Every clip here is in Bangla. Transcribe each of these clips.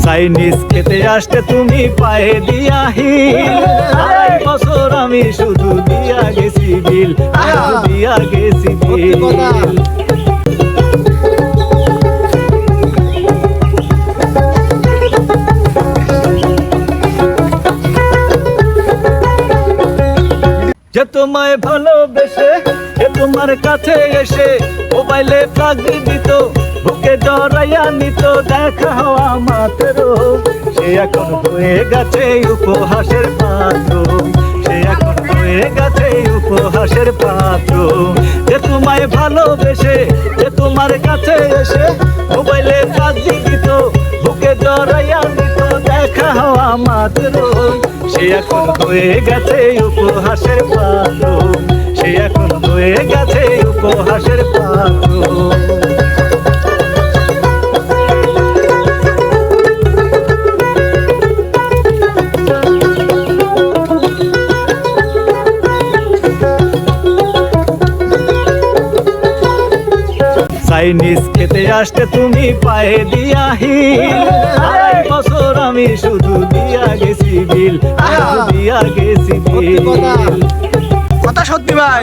চাইনিজ খেতে আসতে তুমি পায়ে দিয়া হিল, 2.5 বছর আমি শুধু দিয়া গেছি বিল, দিয়া গেছি বিল। যে তোমায় ভালোবেসে যে তোমার কাছে এসে মোবাইলে ফ্লাগ দিত, বুকে জড়াইয়া নিত, দেখা হওয়া মাত্র সে এখন হয়ে গেছে উপহাসের পাত্র, সে এখন হয়ে গেছে উপহাসের পাত্র। যে তোমায় ভালোবেসে যে তোমার কাছে এসে মোবাইলে ফ্লাগ দিত, বুকে জড়াইয়া নিত, দেখা হওয়া মাত্র সে এখন হয়ে গেছে উপহাসের পাত্র, সে এখন হয়ে গেছে উপহাসের পাত্র। চাইনিজ খেতে আসতে তুমি পায়ে দিয়া হিল, 2.5 বছর আমি শুধু দিয়া গেছি বিল, দিয়া গেছি বিল। কথা সত্যি ভাই।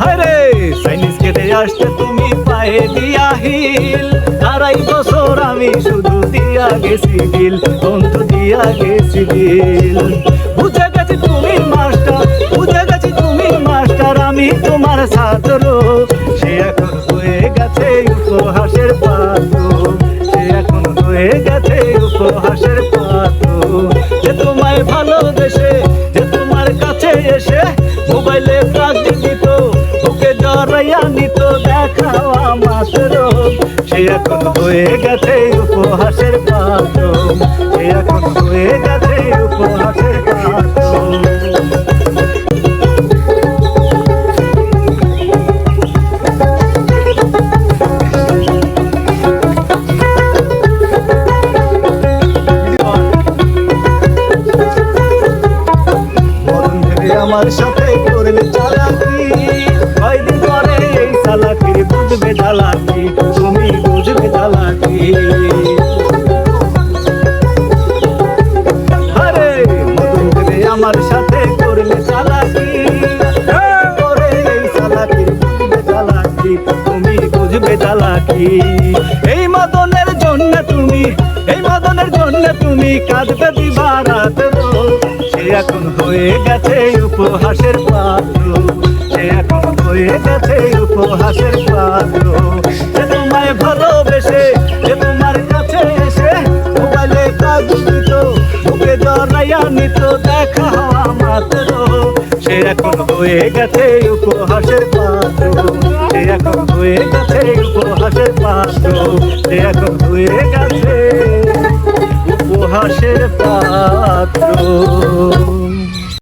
আরে চাইনিজ খেতে আসতে তুমি পায়ে দিয়া হিল, 2.5 বছর আমি শুধু দিয়া গেছি বিল, বন্ধু দিয়া গেছি বিল। বুঝে গেছি তুমি মাস্টার, বুঝে গেছি তুমি মাস্টার, আমি তোমার ছাত্র, সে এখন হয়ে গেছে উপহাসের পাত্র, সে এখন হয়ে গেছে উপহাসের পাত্র। যে তোমায় ভালোবেসে যে তোমার কাছে এসে মোবাইলে ফ্লাগ দিত, বুকে জড়াইয়া নিত, দেখা হওয়া মাত্র সে এখন হয়ে গেছে উপহাসের পাত্র, সে এখন হয়ে গেছে উপহাসের পাত্র। আমার সাথে করলে চালাকি, কয়দিন পরে এই চালাকি বুঝবে চালাকি, তুমি বুঝবে চালাকি। আরে মধু দেবে আমার সাথে করলে চালাকি, পরে এই চালাকি বুঝবে চালাকি, তুমি বুঝবে চালাকি। এই মদনের জন্য তুমি, এই মদনের জন্য তুমি কাঁদবে দিবারাত, সে এখন হয়ে গেছে উপহাসের পাত্র, সে এখন হয়ে গেছে উপহাসের পাত্র। যে তোমায় ভালোবেসে যে তোমার কাছে এসে মোবাইলে ফ্লাগ দিত, বুকে জড়াইয়া নিত, দেখা হওয়া মাত্র সে এখন হয়ে গেছে উপহাসের পাত্র, সে এখন হয়ে গেছে উপহাসের পাত্র, সে এখন হয়ে গেছে উপহাসের পাত্র।